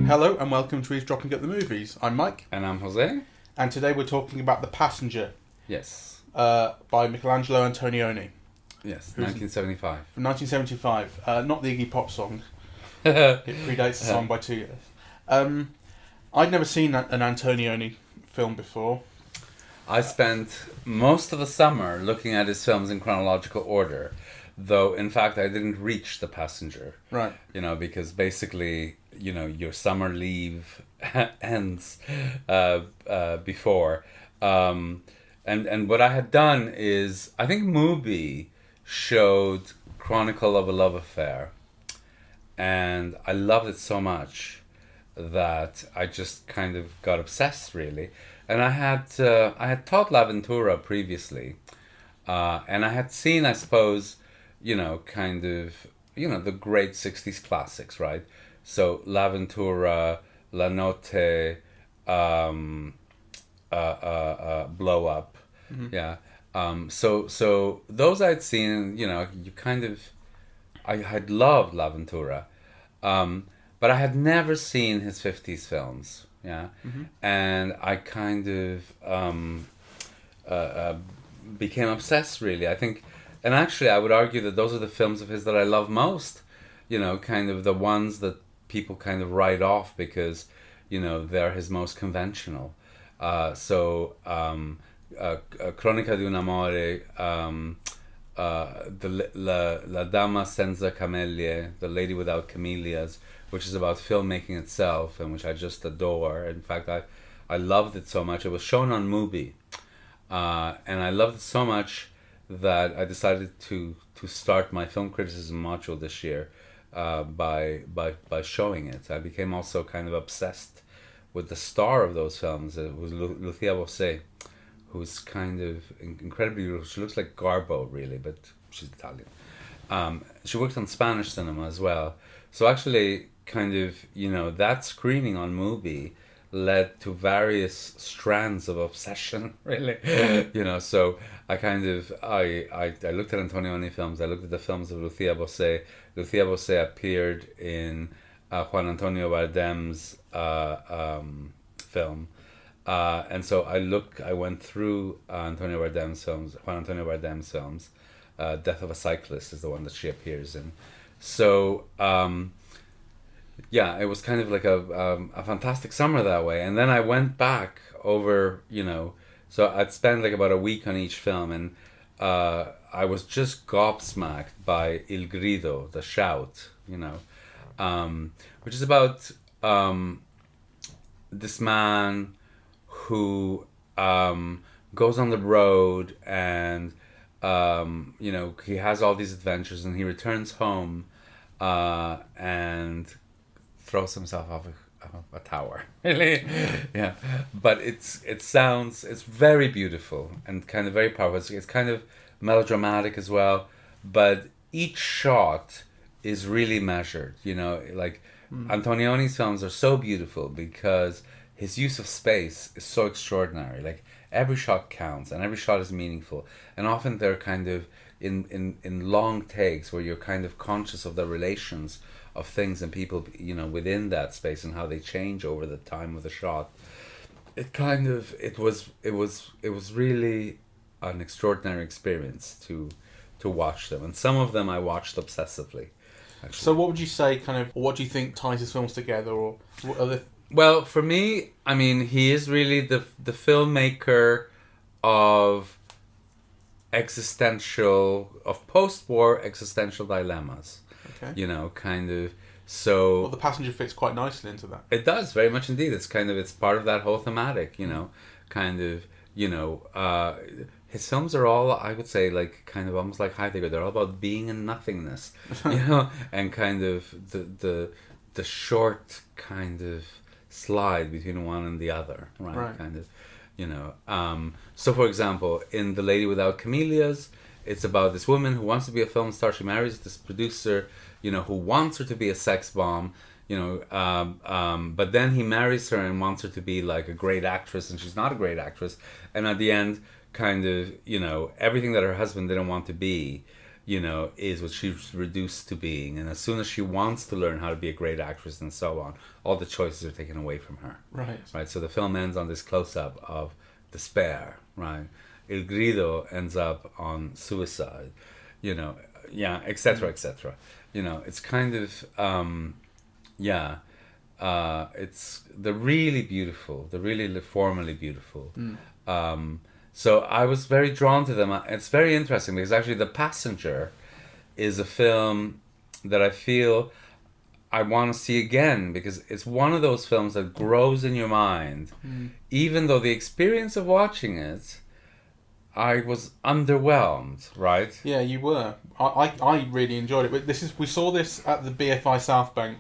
Hello and welcome to Eavesdropping at the Movies. I'm Mike. And I'm José. And today we're talking about The Passenger. Yes. By Michelangelo Antonioni. Yes, 1975. From 1975. Not the Iggy Pop song. It predates the song by 2 years. I'd never seen an Antonioni film before. I spent most of the summer looking at his films in chronological order, though in fact I didn't reach The Passenger. Right. Because basically, your summer leave ends before. And what I had done is, I think Mubi showed Chronicle of a Love Affair, and I loved it so much that I just kind of got obsessed, really. And I had taught L'Avventura previously, and I had seen, I suppose, the great 60s classics, right? So L'Avventura, La Notte, Blow Up, yeah. So those I'd seen, I had loved L'Avventura, but I had never seen his 50s films, yeah. And I kind of became obsessed, really. I think, and actually I would argue that those are the films of his that I love most, kind of the ones that people kind of write off because, they're his most conventional. Cronica di un amore, La Dama senza camellie, The Lady Without Camellias, which is about filmmaking itself and which I just adore. In fact, I loved it so much. It was shown on Mubi, and I loved it so much that I decided to start my film criticism module this year by showing it. I became also kind of obsessed with the star of those films. It was Lucia José, who's kind of incredibly beautiful. She looks like Garbo, really, but she's Italian. She worked on Spanish cinema as well. So actually, kind of, that screening on Mubi led to various strands of obsession, really. So I kind of, I looked at Antonioni films, I looked at the films of Lucia José. Lucia José appeared in Juan Antonio Bardem's film. And so I went through Juan Antonio Bardem's films. Death of a Cyclist is the one that she appears in. So, it was kind of like a fantastic summer that way. And then I went back over, so I'd spend like about a week on each film, and I was just gobsmacked by Il Grido, the shout, which is about this man who goes on the road and he has all these adventures, and he returns home and throws himself off a tower. Really, yeah. But it's very beautiful and kind of very powerful. It's kind of melodramatic as well, but each shot is really measured. Antonioni's films are so beautiful because his use of space is so extraordinary. Like, every shot counts and every shot is meaningful, and often they're kind of in long takes where you're kind of conscious of the relations of things and people, within that space and how they change over the time of the shot. It was really an extraordinary experience to watch them, and some of them I watched obsessively, actually. So what would you say, what do you think ties his films together, or what are the... Well, for me, I mean, he is really the filmmaker of post-war existential dilemmas. Okay. Kind of. So. Well, The Passenger fits quite nicely into that. It does, very much indeed. It's part of that whole thematic, kind of, his films are all, I would say, like, kind of almost like Heidegger. They're all about being and nothingness, and kind of the short kind of slide between one and the other, right? Kind of, so for example, in The Lady Without Camellias, it's about this woman who wants to be a film star. She marries this producer, who wants her to be a sex bomb, but then he marries her and wants her to be like a great actress, and she's not a great actress, and at the end kind of, everything that her husband didn't want to be, is what she's reduced to being. And as soon as she wants to learn how to be a great actress and so on, all the choices are taken away from her. Right. So the film ends on this close-up of despair, right? El Grido ends up on suicide, etc., etc. It's kind of, it's the really beautiful, the really formally beautiful. So I was very drawn to them. It's very interesting because actually The Passenger is a film that I feel I want to see again, because it's one of those films that grows in your mind. Even though the experience of watching it, I was underwhelmed, right? Yeah, you were. I really enjoyed it. But we saw this at the BFI South Bank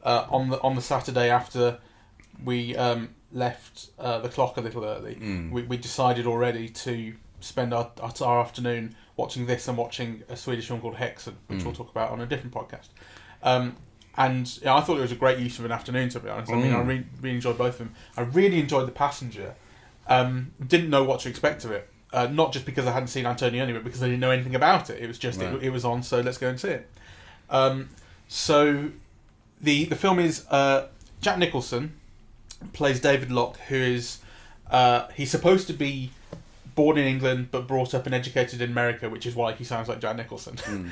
on the Saturday after we left the clock a little early. We decided already to spend our afternoon watching this and watching a Swedish film called Hexen, which we'll talk about on a different podcast. And I thought it was a great use of an afternoon, to be honest. I mean, I really enjoyed both of them. I really enjoyed The Passenger. Didn't know what to expect of it. Not just because I hadn't seen Antonioni, but because I didn't know anything about it. It was just, it was on, so let's go and see it. So the film is Jack Nicholson plays David Locke, who is he's supposed to be born in England but brought up and educated in America, which is why he sounds like Jack Nicholson.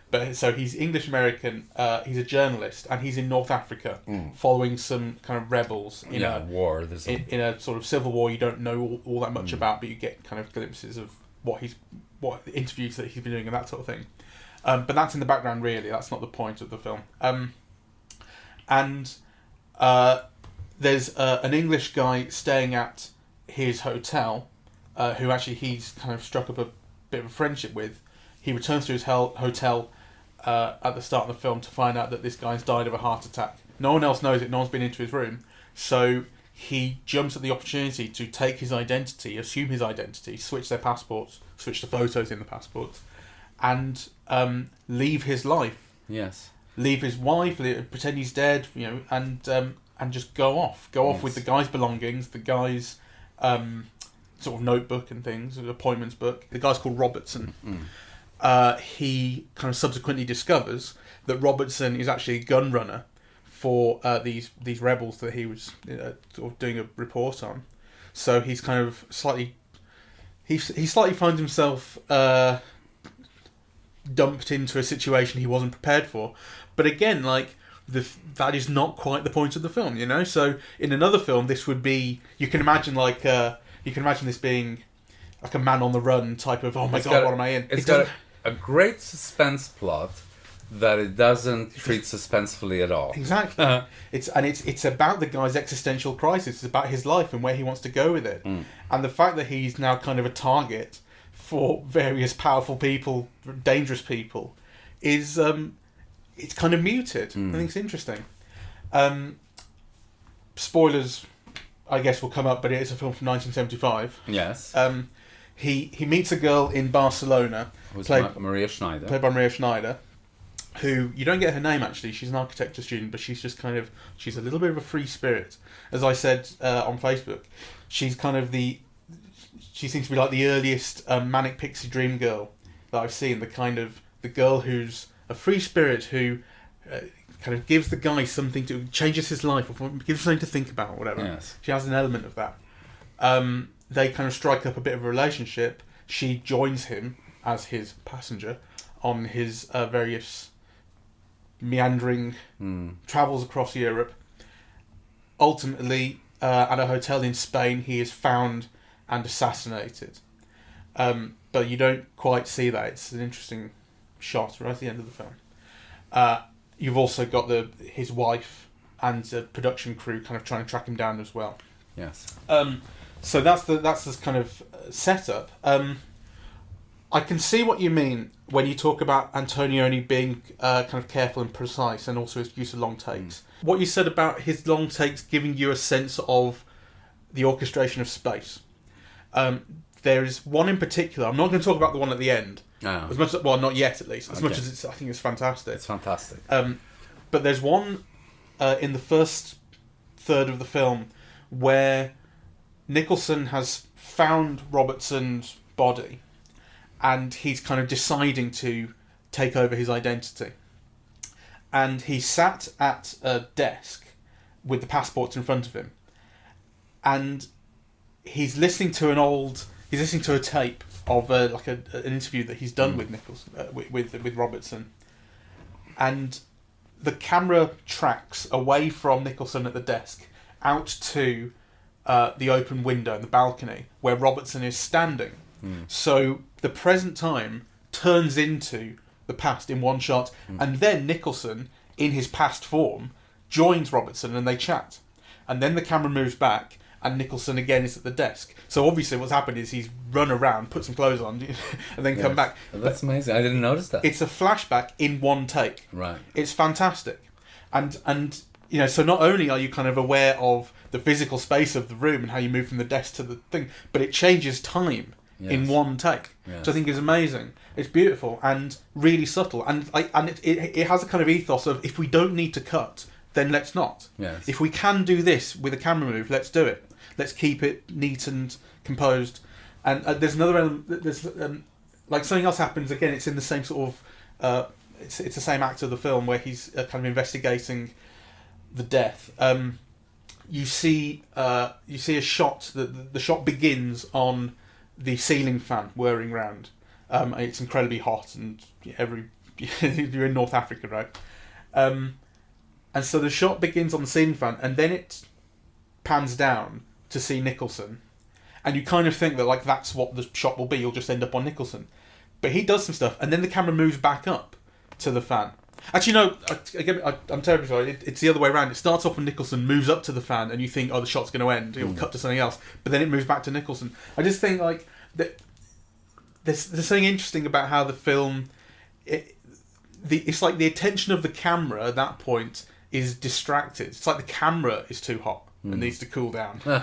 But so he's English American. He's a journalist, and he's in North Africa following some kind of rebels in a war. In a sort of civil war you don't know all that much about, but you get kind of glimpses of what interviews that he's been doing and that sort of thing. But that's in the background, really. That's not the point of the film. And there's an English guy staying at his hotel, who actually he's kind of struck up a bit of a friendship with. He returns to his hotel at the start of the film to find out that this guy's died of a heart attack. No one else knows it. No one's been into his room. So he jumps at the opportunity to take his identity, assume his identity, switch their passports, switch the photos in the passports, and leave his life. Yes. Leave his wife, pretend he's dead, and just go off. Go off with the guy's belongings, the guy's sort of notebook and things, appointments book. The guy's called Robertson. He kind of subsequently discovers that Robertson is actually a gun runner for these rebels that he was sort of doing a report on. So he's kind of he slightly finds himself dumped into a situation he wasn't prepared for. But again, that is not quite the point of the film, So in another film, this would be, you can imagine this being like a Man on the Run type of, oh my God, what am I in? It's got a great suspense plot that it doesn't treat suspensefully at all. Exactly. It's about the guy's existential crisis. It's about his life and where he wants to go with it. And the fact that he's now kind of a target for various powerful people, dangerous people, is it's kind of muted. I think it's interesting. Spoilers, I guess, will come up, but it is a film from 1975. Yes. He meets a girl in Barcelona, played by Maria Schneider, who, you don't get her name actually, she's an architecture student, but she's just kind of, she's a little bit of a free spirit. As I said on Facebook, she's kind of she seems to be like the earliest Manic Pixie Dream Girl that I've seen, the girl who's a free spirit who kind of gives the guy something to, changes his life, or gives him something to think about, or whatever. Yes. She has an element of that. They kind of strike up a bit of a relationship. She joins him as his passenger on his various meandering travels across Europe. Ultimately, at a hotel in Spain, he is found and assassinated. But you don't quite see that. It's an interesting shot right at the end of the film. You've also got his wife and the production crew kind of trying to track him down as well. Yes. So that's this kind of setup. I can see what you mean when you talk about Antonioni being kind of careful and precise, and also his use of long takes. What you said about his long takes giving you a sense of the orchestration of space. There is one in particular. I'm not going to talk about the one at the end. Oh. As much as, well, not yet at least. As much as I think it's fantastic. It's fantastic. But there's one in the first third of the film where Nicholson has found Robertson's body, and he's kind of deciding to take over his identity. And he sat at a desk with the passports in front of him, and he's listening to a tape of an interview that he's done with Nicholson, with Robertson, and the camera tracks away from Nicholson at the desk out to the open window in the balcony where Robertson is standing. So the present time turns into the past in one shot, and then Nicholson, in his past form, joins Robertson and they chat. And then the camera moves back, and Nicholson again is at the desk. So obviously what's happened is he's run around, put some clothes on, and then come back. That's amazing. I didn't notice that. It's a flashback in one take. Right. It's fantastic. And so not only are you kind of aware of the physical space of the room and how you move from the desk to the thing, but it changes time in one take. Yes. Which I think is amazing. It's beautiful and really subtle. And it has a kind of ethos of, if we don't need to cut, then let's not. Yes. If we can do this with a camera move, let's do it. Let's keep it neat and composed. And there's another element. There's something else happens again. It's in the same sort of. It's the same act of the film where he's kind of investigating the death. You see a shot. The shot begins on the ceiling fan whirring round. It's incredibly hot, and you're in North Africa, right? And so the shot begins on the ceiling fan, and then it pans down to see Nicholson, and you kind of think that that's what the shot will be. You'll just end up on Nicholson, but he does some stuff, and then the camera moves back up to the fan. Actually, no, I'm terribly sorry. It's the other way around. It starts off when Nicholson moves up to the fan, and you think, oh, the shot's going to end. It'll cut to something else, but then it moves back to Nicholson. I just think that there's something interesting about how the film, it's like the attention of the camera at that point is distracted. It's like the camera is too hot and needs to cool down. Do you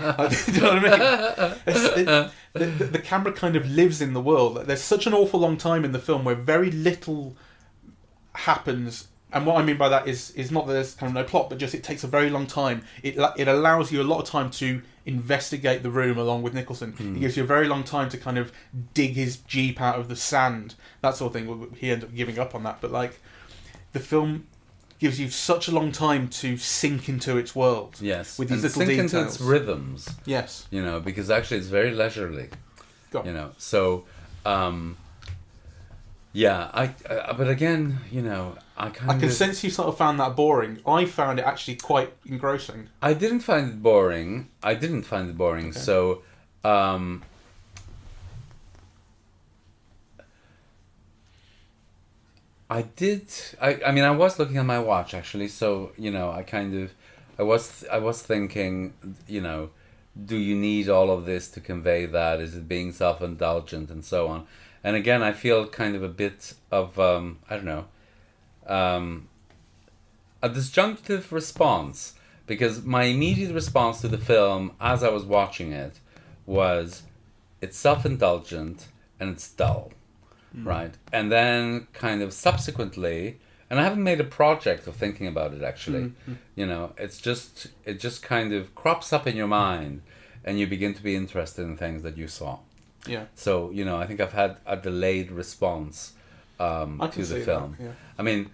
know what I mean? The camera kind of lives in the world. There's such an awful long time in the film where very little happens, and what I mean by that is not that there's kind of no plot, but just it takes a very long time. It allows you a lot of time to investigate the room along with Nicholson. It gives you a very long time to kind of dig his jeep out of the sand, that sort of thing. He ended up giving up on that, but the film gives you such a long time to sink into its world. Yes, with these and little sink details. into its rhythms. Yes, because actually it's very leisurely. So. But again, I can sense you sort of found that boring. I found it actually quite engrossing. I didn't find it boring. Okay. So, I did. I mean, I was looking at my watch actually. So I was thinking, do you need all of this to convey that? Is it being self-indulgent and so on? And again, I feel kind of a bit of, a disjunctive response, because my immediate response to the film as I was watching it was, it's self-indulgent and it's dull, right? And then kind of subsequently, and I haven't made a project of thinking about it actually, it just kind of crops up in your mind and you begin to be interested in things that you saw. Yeah. So, I think I've had a delayed response to the film. That, yeah. I mean,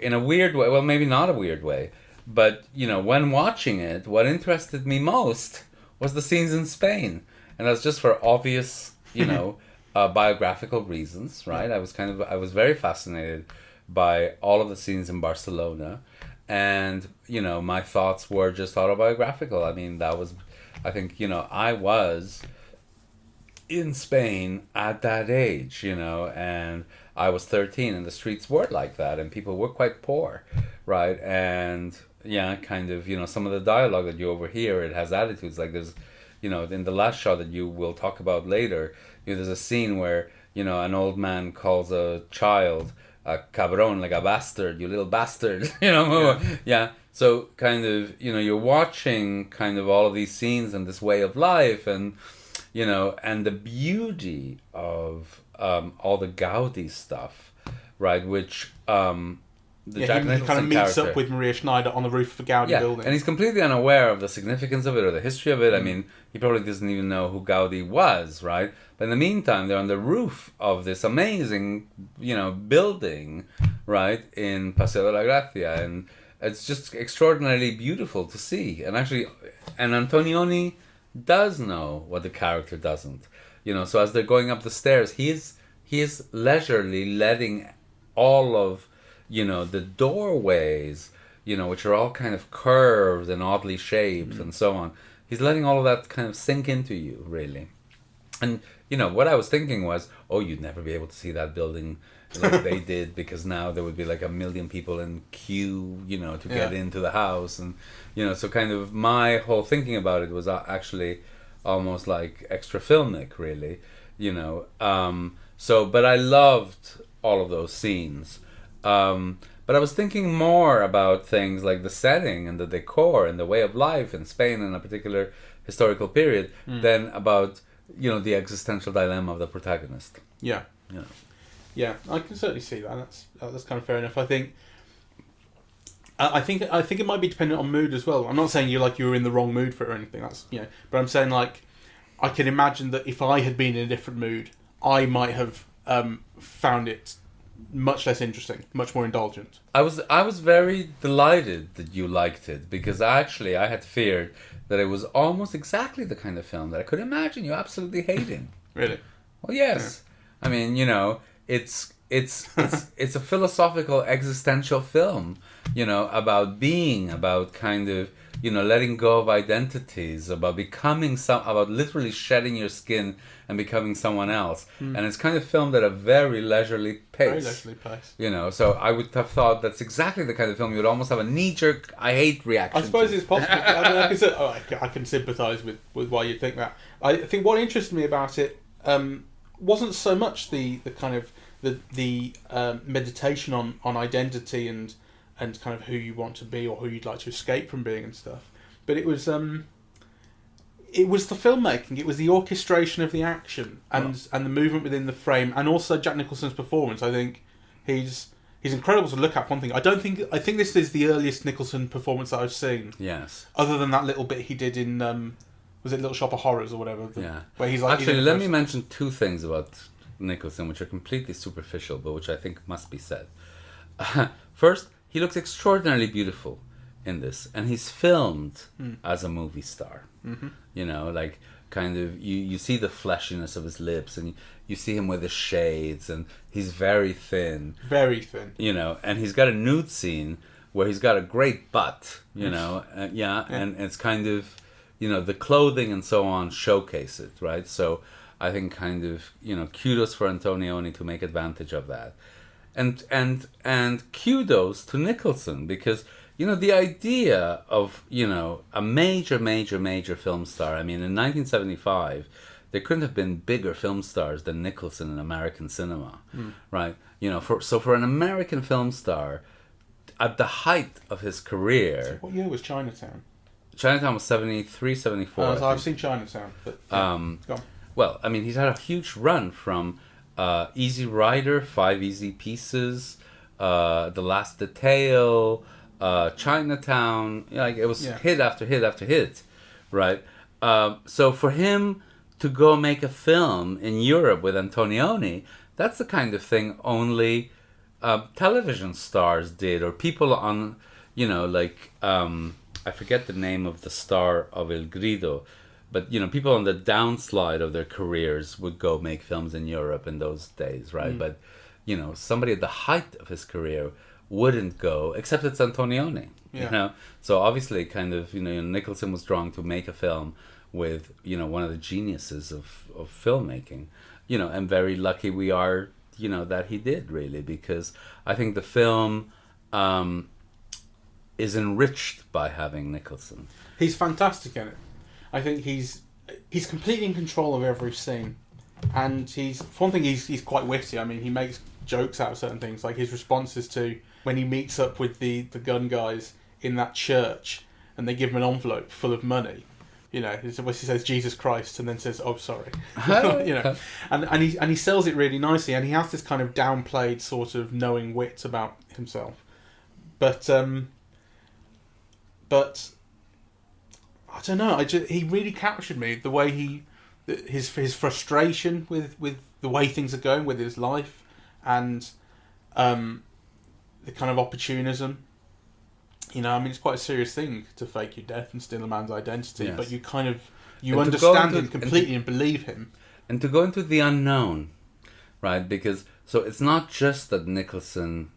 in a weird way, well, maybe not a weird way, but, when watching it, what interested me most was the scenes in Spain. And that's just for obvious, biographical reasons, right? I was very fascinated by all of the scenes in Barcelona. And, my thoughts were just autobiographical. I mean, I was in Spain at that age, and I was 13 and the streets were like that and people were quite poor, right? And some of the dialogue that you overhear, it has attitudes like there's, in the last shot that you will talk about later, there's a scene where, an old man calls a child a cabron, like a bastard, you little bastard, Yeah. So kind of, you're watching kind of all of these scenes and this way of life and, and the beauty of all the Gaudi stuff, right? Which the Jack Nicholson he kind of meets character. up with Maria Schneider on the roof of a Gaudi building. And he's completely unaware of the significance of it or the history of it. I mean, he probably doesn't even know who Gaudi was, right? But in the meantime, they're on the roof of this amazing, building, right, in Paseo de la Gracia, and it's just extraordinarily beautiful to see. And actually, Antonioni does know what the character doesn't, So as they're going up the stairs, he is leisurely letting all of the doorways, which are all kind of curved and oddly shaped and so on. He's letting all of that kind of sink into you, really. And, what I was thinking was, you'd never be able to see that building like they did, because now there would be like 1 million people in queue, to get into the house. And, so kind of my whole thinking about it was actually almost like extra filmic, really, but I loved all of those scenes. But I was thinking more about things like the setting and the decor and the way of life in Spain in a particular historical period than about, the existential dilemma of the protagonist. Yeah. Yeah, I can certainly see that. That's kind of fair enough. I think it might be dependent on mood as well. I'm not saying you were in the wrong mood for it or anything. That's but I'm saying I can imagine that if I had been in a different mood, I might have found it much less interesting, much more indulgent. I was very delighted that you liked it, because I had feared that it was almost exactly the kind of film that I could imagine you absolutely hating. Really? Well, yes. Yeah. I mean, it's a philosophical existential film, about being, about kind of, letting go of identities, about becoming about literally shedding your skin and becoming someone else. And it's kind of filmed at a very leisurely pace. Very leisurely pace. So I would have thought that's exactly the kind of film you would almost have a knee-jerk I hate reaction. I suppose it's possible. I can sympathise with why you think that. I think what interested me about it wasn't so much the kind of the meditation on identity and kind of who you want to be or who you'd like to escape from being and stuff, but it was the filmmaking, it was the orchestration of the action and the movement within the frame, and also Jack Nicholson's performance. I think he's incredible to look at. One thing, I think this is the earliest Nicholson performance that I've seen. Yes. Other than that little bit he did in was it Little Shop of Horrors or whatever? Where he's actually, let me mention two things about Nicholson which are completely superficial, but which I think must be said. First, he looks extraordinarily beautiful in this, and he's filmed as a movie star. Kind of you see the fleshiness of his lips, and you see him with his shades, and he's very thin, and he's got a nude scene where he's got a great butt, and it's kind of, the clothing and so on showcase it, right? So I think kind of, kudos for Antonioni to make advantage of that. And kudos to Nicholson, because, the idea of, a major film star. I mean, in 1975, there couldn't have been bigger film stars than Nicholson in American cinema, right? For an American film star, at the height of his career... So what year was Chinatown? Chinatown was 73, 74. So I've seen Chinatown, but... go on. Well, I mean, he's had a huge run from Easy Rider, 5 Easy Pieces, The Last Detail, Chinatown. It was hit after hit after hit, right? So for him to go make a film in Europe with Antonioni, that's the kind of thing only television stars did, or people on, I forget the name of the star of El Grido, but, people on the downslide of their careers would go make films in Europe in those days, right? But, somebody at the height of his career wouldn't go, except it's Antonioni, So obviously, kind of, Nicholson was drawn to make a film with, one of the geniuses of filmmaking, and very lucky we are, that he did, really, because I think the film is enriched by having Nicholson. He's fantastic in it. I think he's completely in control of every scene, and he's quite witty. I mean, he makes jokes out of certain things, like his responses to when he meets up with the gun guys in that church, and they give him an envelope full of money. He says Jesus Christ, and then says, "Oh, sorry," and he sells it really nicely, and he has this kind of downplayed sort of knowing wit about himself, But I don't know. He really captured me, the way his frustration with the way things are going with his life, and the kind of opportunism. You know, I mean, it's quite a serious thing to fake your death and steal a man's identity, Yes. but you understand him completely and believe him. And to go into the unknown, right? Because, so it's not just that Nicholson,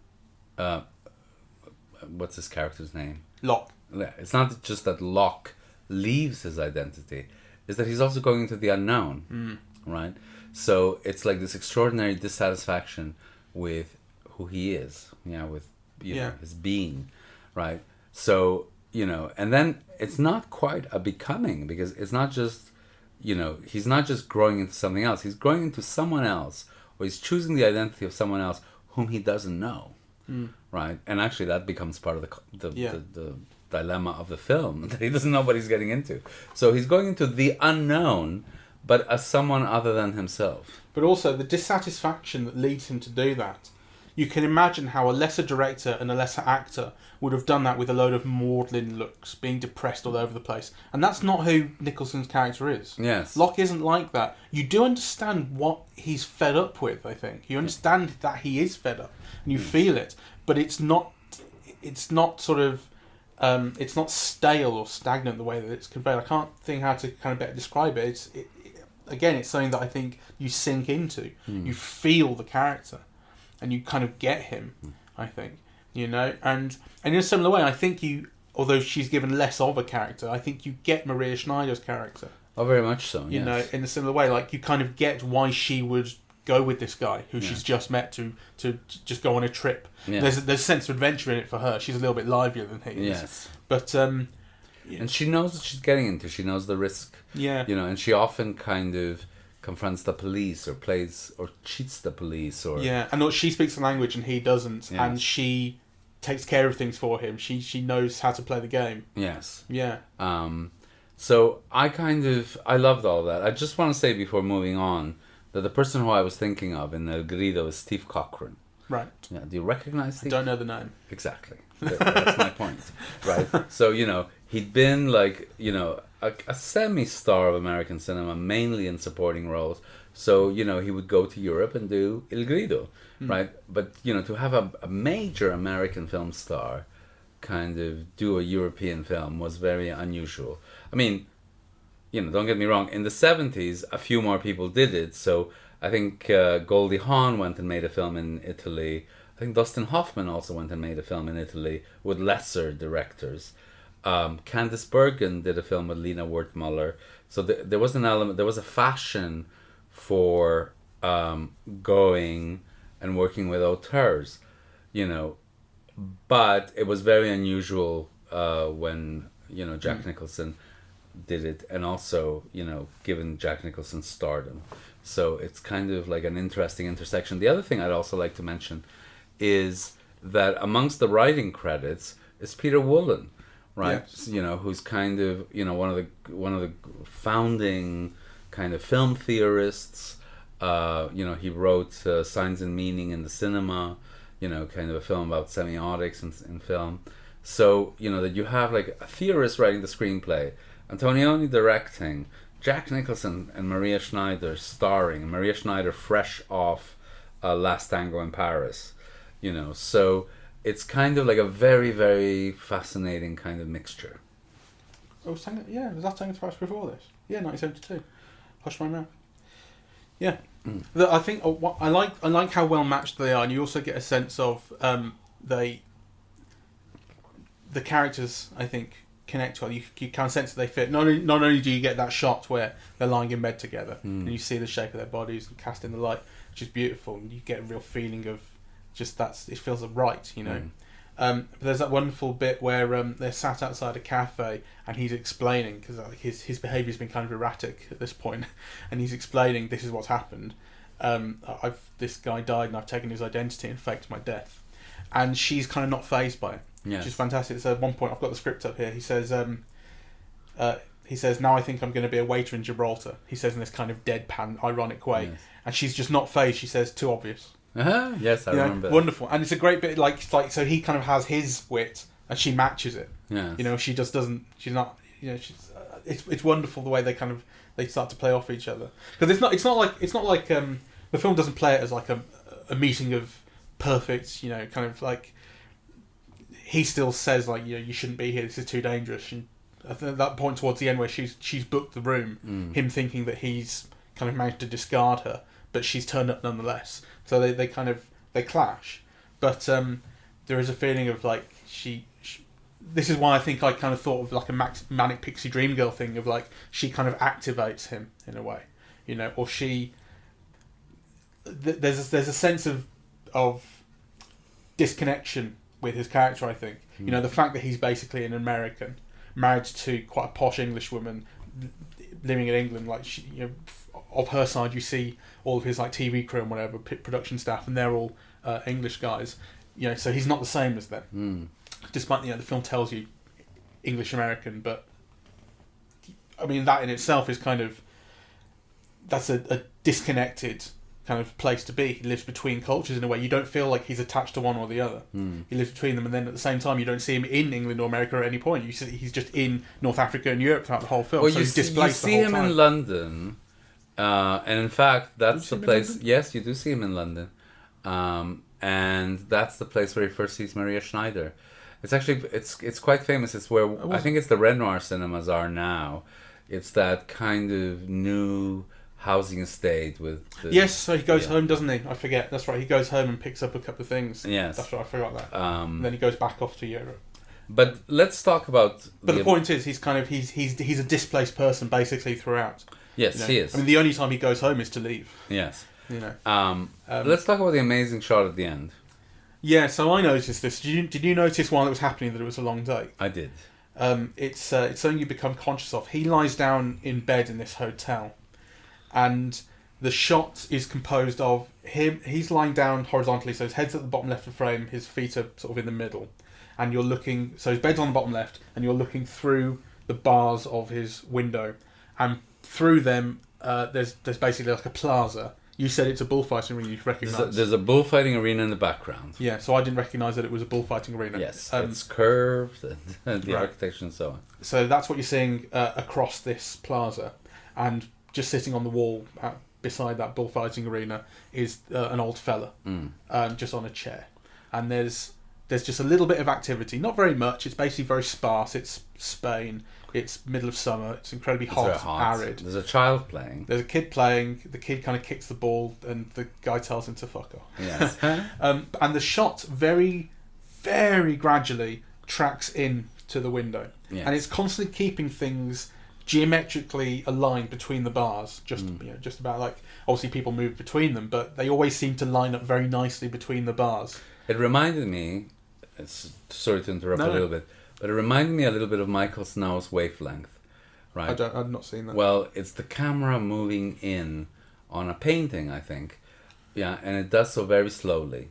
what's his character's name? Locke. Yeah, it's not just that Locke leaves his identity, it's that he's also going into the unknown, right? So it's like this extraordinary dissatisfaction with who he is, with know, his being, right? So, and then it's not quite a becoming, because it's not just, he's not just growing into something else, he's growing into someone else, or he's choosing the identity of someone else whom he doesn't know, right? And actually that becomes part of the dilemma of the film, that he doesn't know what he's getting into. So he's going into the unknown, but as someone other than himself. But also the dissatisfaction that leads him to do that. You can imagine how a lesser director and a lesser actor would have done that with a load of maudlin looks, being depressed all over the place. And that's not who Nicholson's character is. Yes. Locke isn't like that. You do understand what he's fed up with, I think. You understand that he is fed up, and you feel it. But it's not sort of... it's not stale or stagnant the way that it's conveyed. I can't think how to kind of better describe it. Again, it's something that I think you sink into. You feel the character, and you kind of get him, I think. And in a similar way, I think although she's given less of a character, I think you get Maria Schneider's character. Oh, very much so, You know, in a similar way. Like, you kind of get why she would go with this guy who she's just met to just go on a trip. Yeah. There's a sense of adventure in it for her. She's a little bit livelier than he is. Yes. But and she knows what she's getting into. She knows the risk. Yeah. And she often kind of confronts the police or plays or cheats the police or and she speaks the language and he doesn't, and she takes care of things for him. She knows how to play the game. Yes. Yeah. So I loved all that. I just want to say before moving on that the person who I was thinking of in El Grido is Steve Cochran. Right. Yeah. Do you recognize Steve? I don't know the name. Exactly. That's my point. Right. So, he'd been like, a semi-star of American cinema, mainly in supporting roles. So, he would go to Europe and do El Grido, right? But, to have a major American film star kind of do a European film was very unusual. I mean, don't get me wrong, in the 70s, a few more people did it. So I think Goldie Hawn went and made a film in Italy. I think Dustin Hoffman also went and made a film in Italy with lesser directors. Candice Bergen did a film with Lena Wertmuller. So there was an element, there was a fashion for going and working with auteurs, but it was very unusual when, Jack Nicholson did it, and also, given Jack Nicholson's stardom. So it's kind of like an interesting intersection. The other thing I'd also like to mention is that amongst the writing credits is Peter Woolen, right? Yes. Who's kind of one of the founding kind of film theorists. He wrote Signs and Meaning in the Cinema, kind of a film about semiotics in film. So that you have like a theorist writing the screenplay, Antonioni directing, Jack Nicholson and Maria Schneider starring, Maria Schneider fresh off Last Tango in Paris. So it's kind of like a very, very fascinating kind of mixture. Was that Tango in Paris before this? Yeah, 1972. Hush My Mouth. Yeah. I think I like how well matched they are, and you also get a sense of the characters, I think, connect well. You can sense that they fit. Not only do you get that shot where they're lying in bed together and you see the shape of their bodies and cast in the light, which is beautiful, and you get a real feeling of just it feels right, But there's that wonderful bit where they're sat outside a cafe and he's explaining, because his behaviour's been kind of erratic at this point, and he's explaining, this is what's happened. This guy died and I've taken his identity and faked my death, and she's kind of not fazed by it. Yes. Which is fantastic. So at one point, I've got the script up here. He says, now I think I'm going to be a waiter in Gibraltar. He says in this kind of deadpan, ironic way. Yes. And she's just not fazed. She says, too obvious. Yes, I remember. Wonderful, and it's a great bit. Like so he kind of has his wit, and she matches it. Yes. You know, she just doesn't. She's not. You know, it's wonderful the way they start to play off each other, because it's not like the film doesn't play it as like a meeting of perfect. You know, kind of like he still says like, you know, you shouldn't be here. This is too dangerous. And at that point towards the end where she's booked the room, him thinking that he's kind of managed to discard her, but she's turned up nonetheless. So they clash, but there is a feeling of like she. This is why I think I kind of thought of like a Manic Pixie Dream Girl thing of like she kind of activates him in a way, you know, or she. There's a sense of disconnection with his character. I think you know the fact that he's basically an American married to quite a posh English woman living in England. Like she, you know, of her side, you see all of his like TV crew and whatever production staff, and they're all English guys. You know, so he's not the same as them. Despite, you know, the film tells you English American, but I mean that in itself is kind of that's a disconnected kind of place to be. He lives between cultures in a way. You don't feel like he's attached to one or the other. He lives between them, and then at the same time you don't see him in England or America at any point. You see he's just in North Africa and Europe throughout the whole film. Well, so he's you displaced see the whole him time. in London, and in fact that's the place. Yes, you do see him in London, and that's the place where he first sees Maria Schneider. It's actually it's quite famous. It's where I think it's the Renoir cinemas are now. It's that kind of new housing estate with. Yes, so he goes home, doesn't he? I forget. That's right. He goes home and picks up a couple of things. Yes, that's right. I forgot that. And then he goes back off to Europe. But let's talk about. But the point is, he's a displaced person basically throughout. Yes, you know? he is. I mean, the only time he goes home is to leave. Yes. You know. Let's talk about the amazing shot at the end. Yeah, so I noticed this. Did you notice while it was happening that it was a long day? I did. It's something you become conscious of. He lies down in bed in this hotel, and the shot is composed of him. He's lying down horizontally, so his head's at the bottom left of the frame, his feet are sort of in the middle, and you're looking. So his bed's on the bottom left, and you're looking through the bars of his window, and through them, there's basically like a plaza. You said it's a bullfighting arena. You recognise. There's a bullfighting arena in the background. Yeah, so I didn't recognise that it was a bullfighting arena. Yes, it's curved and the architecture and so on. So that's what you're seeing across this plaza, and just sitting on the wall beside that bullfighting arena is an old fella, just on a chair, and there's just a little bit of activity, not very much. It's basically very sparse. It's Spain. It's middle of summer. It's incredibly hot, arid. There's a child playing. There's a kid playing. The kid kind of kicks the ball, and the guy tells him to fuck off. Yes. And the shot very, very gradually tracks in to the window, and it's constantly keeping things geometrically aligned between the bars. Just just about like obviously people move between them, but they always seem to line up very nicely between the bars. It reminded me. Sorry to interrupt a little bit. But it reminded me a little bit of Michael Snow's Wavelength, right? I've not seen that. Well, it's the camera moving in on a painting, I think. Yeah, and it does so very slowly,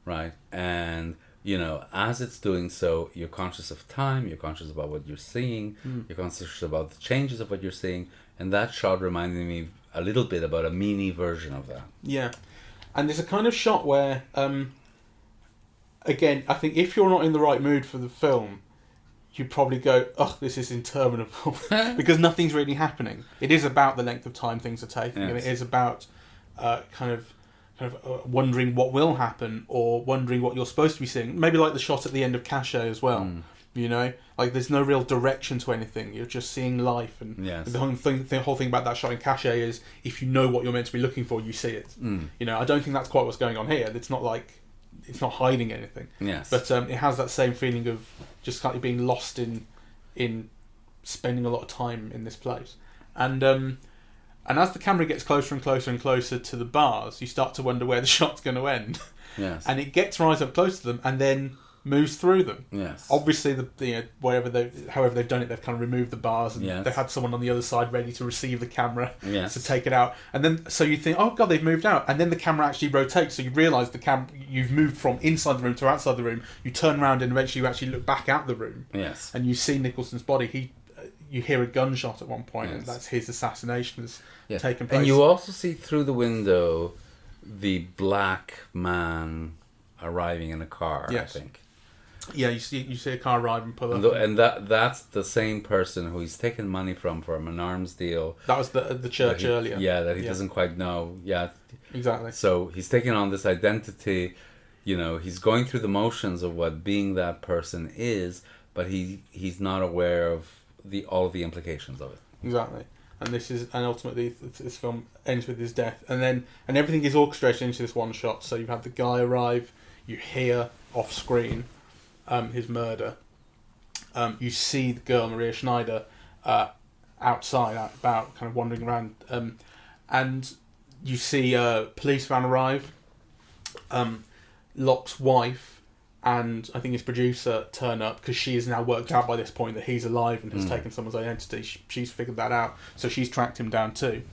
right? And, you know, as it's doing so, you're conscious of time, you're conscious about what you're seeing, you're conscious about the changes of what you're seeing, and that shot reminded me a little bit about a mini version of that. Yeah, and there's a kind of shot where, again, I think if you're not in the right mood for the film, you probably go, "Oh, this is interminable," because nothing's really happening. It is about the length of time things are taking, and it is about kind of wondering what will happen or wondering what you're supposed to be seeing. Maybe like the shot at the end of Cachet as well. You know, like there's no real direction to anything. You're just seeing life, and the whole thing about that shot in Cachet is if you know what you're meant to be looking for, you see it. You know, I don't think that's quite what's going on here. It's not like it's not hiding anything. Yes. But it has that same feeling of just kind of being lost in spending a lot of time in this place. And as the camera gets closer and closer and closer to the bars, you start to wonder where the shot's going to end. Yes. And it gets right up close to them and then moves through them. Yes. Obviously, however they've done it, they've kind of removed the bars and they've had someone on the other side ready to receive the camera to take it out. And then so you think, oh god, they've moved out, and then the camera actually rotates, so you realise you've moved from inside the room to outside the room. You turn around and eventually you actually look back out the room. Yes. And you see Nicholson's body. You hear a gunshot at one point, and that's his assassination has taken place. And you also see through the window the black man arriving in a car. Yes. I think. Yeah, you see a car arrive and pull up. And that's the same person who he's taken money from an arms deal. That was the church earlier. Yeah, that he doesn't quite know. Yeah, exactly. So he's taking on this identity. You know, he's going through the motions of what being that person is, but he's not aware of all of the implications of it. Exactly. And ultimately this film ends with his death, and everything is orchestrated into this one shot. So you have the guy arrive, you hear off screen his murder. You see the girl Maria Schneider outside, out about, kind of wandering around, and you see a police van arrive. Locke's wife and I think his producer turn up because she has now worked out by this point that he's alive and has taken someone's identity. She's figured that out, so she's tracked him down too.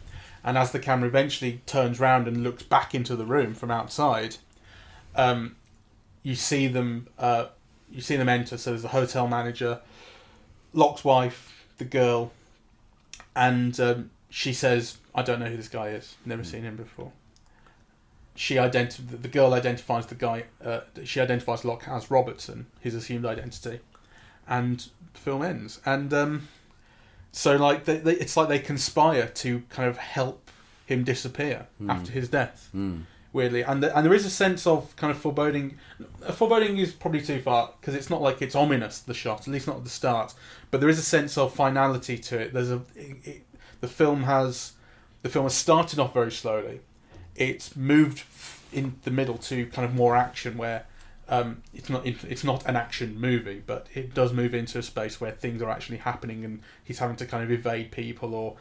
And as the camera eventually turns round and looks back into the room from outside, you see them enter. So there's the hotel manager, Locke's wife, the girl, and she says, "I don't know who this guy is. Never seen him before." The girl identifies the guy. She identifies Locke as Robertson, his assumed identity, and the film ends. And so, like, it's like they conspire to kind of help him disappear after his death. Weirdly, and there is a sense of kind of foreboding. Foreboding is probably too far because it's not like it's ominous. The shot, at least not at the start, but there is a sense of finality to it. The film has started off very slowly. It's moved in the middle to kind of more action, where it's not an action movie, but it does move into a space where things are actually happening, and he's having to kind of evade people or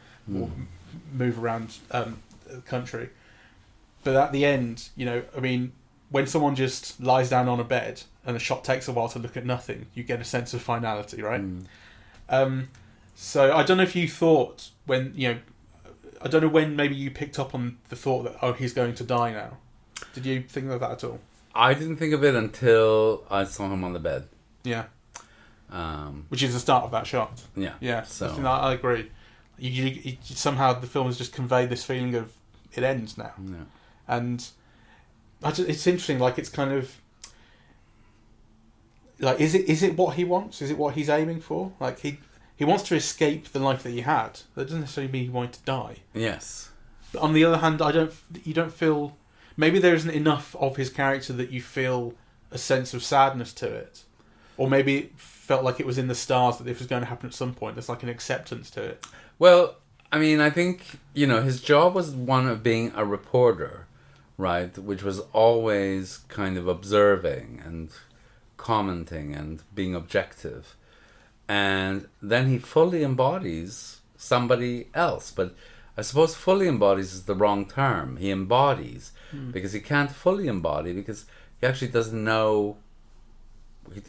move around the country. But at the end, you know, I mean, when someone just lies down on a bed and the shot takes a while to look at nothing, you get a sense of finality, right? So I don't know if you thought I don't know when maybe you picked up on the thought that, oh, he's going to die now. Did you think of that at all? I didn't think of it until I saw him on the bed. Yeah. Which is the start of that shot. Yeah. Yeah, so I agree. You somehow the film has just conveyed this feeling of it ends now. Yeah. And it's interesting, like it's kind of... Like, is it what he wants? Is it what he's aiming for? Like, he wants to escape the life that he had. That doesn't necessarily mean he wanted to die. Yes. But on the other hand, you don't feel... Maybe there isn't enough of his character that you feel a sense of sadness to it. Or maybe it felt like it was in the stars that this was going to happen at some point. There's like an acceptance to it. Well, I mean, I think, his job was one of being a reporter, right? Which was always kind of observing and commenting and being objective. And then he fully embodies somebody else. But I suppose fully embodies is the wrong term. He embodies because he can't fully embody because he actually doesn't know.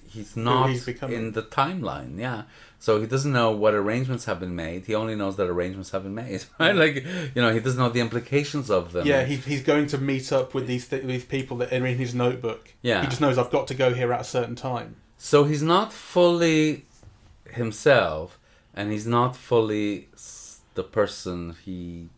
He's not in the timeline. Yeah. So he doesn't know what arrangements have been made. He only knows that arrangements have been made. Right? Like, he doesn't know the implications of them. Yeah, he's going to meet up with these people that are in his notebook. Yeah. He just knows I've got to go here at a certain time. So he's not fully himself, and he's not fully the person whose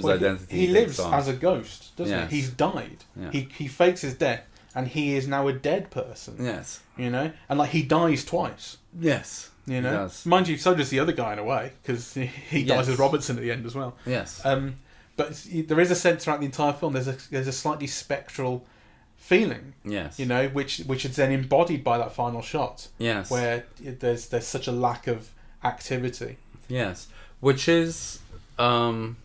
identity he lives as a ghost, doesn't he? He's died. Yeah. He fakes his death, and he is now a dead person. Yes. And like he dies twice. Yes. He does. Mind you, so does the other guy in a way, because he dies as Robertson at the end as well. Yes. But there is a sense throughout the entire film. There's a slightly spectral feeling. Yes. Which is then embodied by that final shot. Yes. Where there's such a lack of activity. Yes. Which is an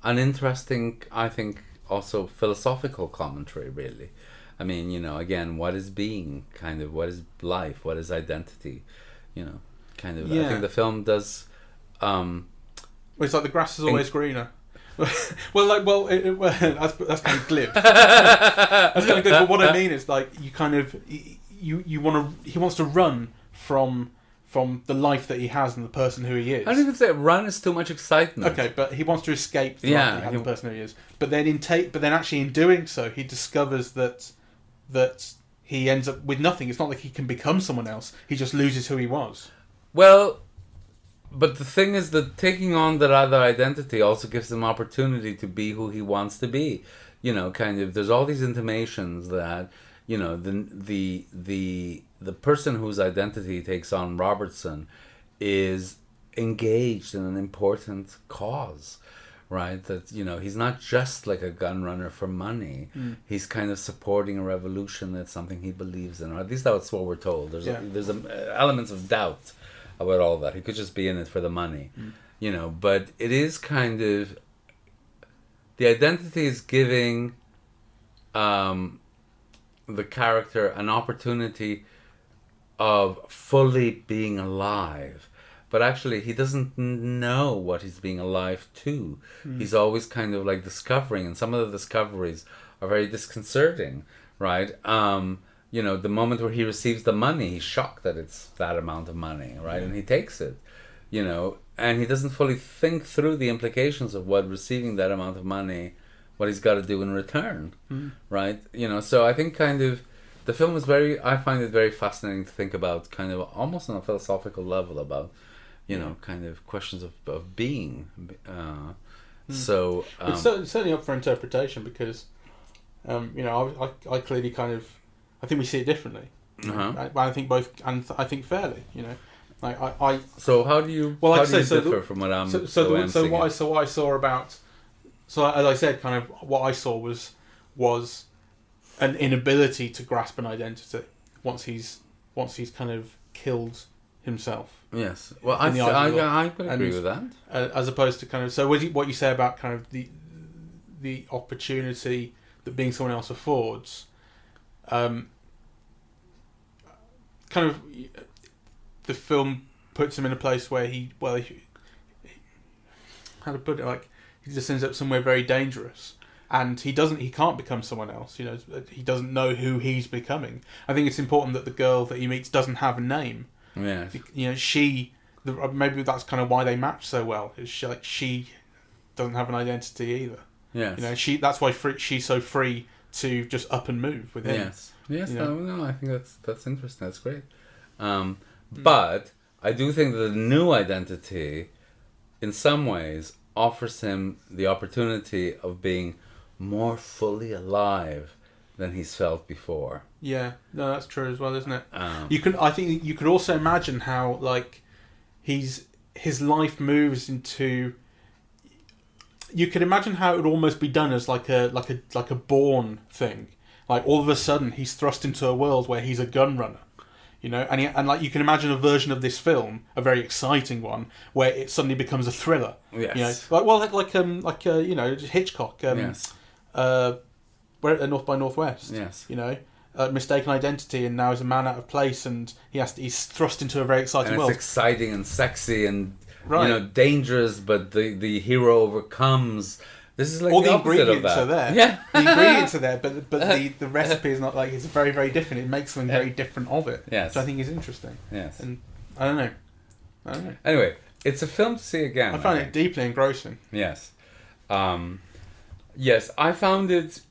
interesting, I think, also philosophical commentary, really. I mean, again, what is being? Kind of, what is life? What is identity? Kind of. Yeah. I think the film does. It's like the grass is always greener. that's kind of glib. That's kind of glib. But what I mean is, like, you kind of he wants to run from the life that he has and the person who he is. I don't even say run is too much excitement. Okay, but he wants to escape the life that he has and the person who he is. But then actually in doing so, he discovers that he ends up with nothing. It's not like he can become someone else. He just loses who he was. Well, But the thing is that taking on that other identity also gives him opportunity to be who he wants to be. You know, kind of. There's all these intimations that, you know, the person whose identity he takes on, Robertson, is engaged in an important cause, right? That, you know, he's not just like a gun runner for money. He's kind of supporting a revolution that's something he believes in, or at least that's what we're told. There's elements of doubt about all that. He could just be in it for the money, you know. But it is kind of, the identity is giving the character an opportunity of fully being alive. But actually, he doesn't know what he's being alive to. He's always kind of like discovering, and some of the discoveries are very disconcerting, right? You know, the moment where he receives the money, he's shocked that it's that amount of money, right? And he takes it, you know, and he doesn't fully think through the implications of what receiving that amount of money, what he's got to do in return, right? You know, so I think kind of the film is I find it very fascinating to think about, kind of almost on a philosophical level, about, you know, kind of questions of being. So it's certainly up for interpretation, because you know, I clearly kind of, I think we see it differently. But I think both, and I think fairly, you know. Like I So how do you differ from what I'm what I saw about, so as I said, kind of what I saw was an inability to grasp an identity once he's kind of killed himself. Yes. Well, I could agree with that. As opposed to kind of, so what you say about kind of the opportunity that being someone else affords, kind of the film puts him in a place where he how to put it, like, he just ends up somewhere very dangerous, and he can't become someone else. You know, he doesn't know who he's becoming. I think it's important that the girl that he meets doesn't have a name. Yes. You know, maybe that's kind of why they match so well. Is she doesn't have an identity either. Yes. You know, that's why she's so free to just up and move with him. Yes. Yes. You know? No, I think that's interesting. That's great. But I do think that the new identity, in some ways, offers him the opportunity of being more fully alive than he's felt before. Yeah, no, that's true as well, isn't it? I think you could also imagine how, like, his life moves into. You could imagine how it would almost be done as like a Bourne thing. Like, all of a sudden he's thrust into a world where he's a gun runner, you know, and like, you can imagine a version of this film, a very exciting one, where it suddenly becomes a thriller. Yes. You know, like you know, Hitchcock. Yes. We're at North by Northwest. Yes. You know, mistaken identity, and now he's a man out of place, and he's thrust into a very exciting world. It's exciting and sexy and, right, you know, dangerous, but the hero overcomes. This is like all the opposite ingredients of that. are there. Yeah, the ingredients are there, but the recipe is not, like, it's very, very different. It makes something very different of it. Yes. So I think is interesting. Yes. And I don't know. Anyway, it's a film to see again. I found it deeply engrossing. Yes. Yes, I found it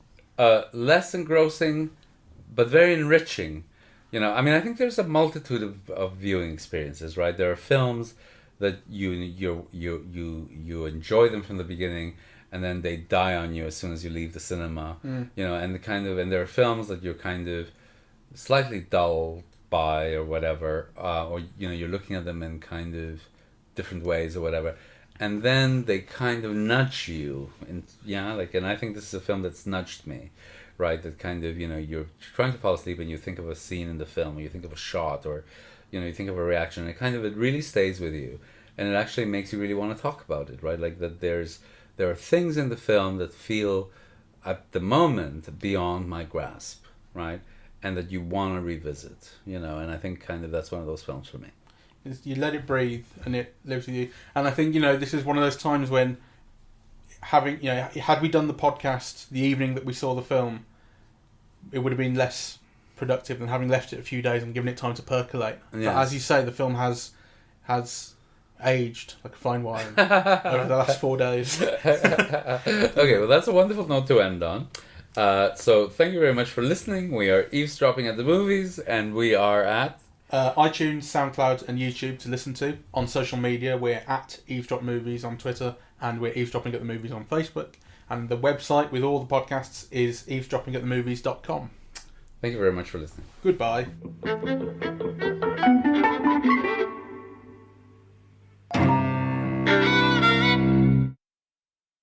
less engrossing, but very enriching. You know, I mean, I think there's a multitude of viewing experiences, right? There are films that you enjoy them from the beginning, and then they die on you as soon as you leave the cinema. You know, and there are films that you're kind of slightly dulled by or whatever, or, you know, you're looking at them in kind of different ways or whatever, and then they kind of nudge you, and and I think this is a film that's nudged me, right? That kind of, you know, you're trying to fall asleep and you think of a scene in the film, or you think of a shot, or, you know, you think of a reaction, and it really stays with you, and it actually makes you really want to talk about it, right? Like, that there are things in the film that feel at the moment beyond my grasp, right? And that you want to revisit, you know, and I think kind of that's one of those films for me. You let it breathe and it lives with you. And I think, you know, this is one of those times when having, you know, had we done the podcast the evening that we saw the film, it would have been less productive than having left it a few days and given it time to percolate. Yes. But as you say, the film has aged like a fine wine over the last 4 days. Okay, well, that's a wonderful note to end on. So thank you very much for listening. We are eavesdropping at the movies, and we are at iTunes, SoundCloud, and YouTube to listen to. On social media, we're at Eavesdrop Movies on Twitter, and we're Eavesdropping at the Movies on Facebook. And the website with all the podcasts is eavesdroppingatthemovies.com. Thank you very much for listening. Goodbye.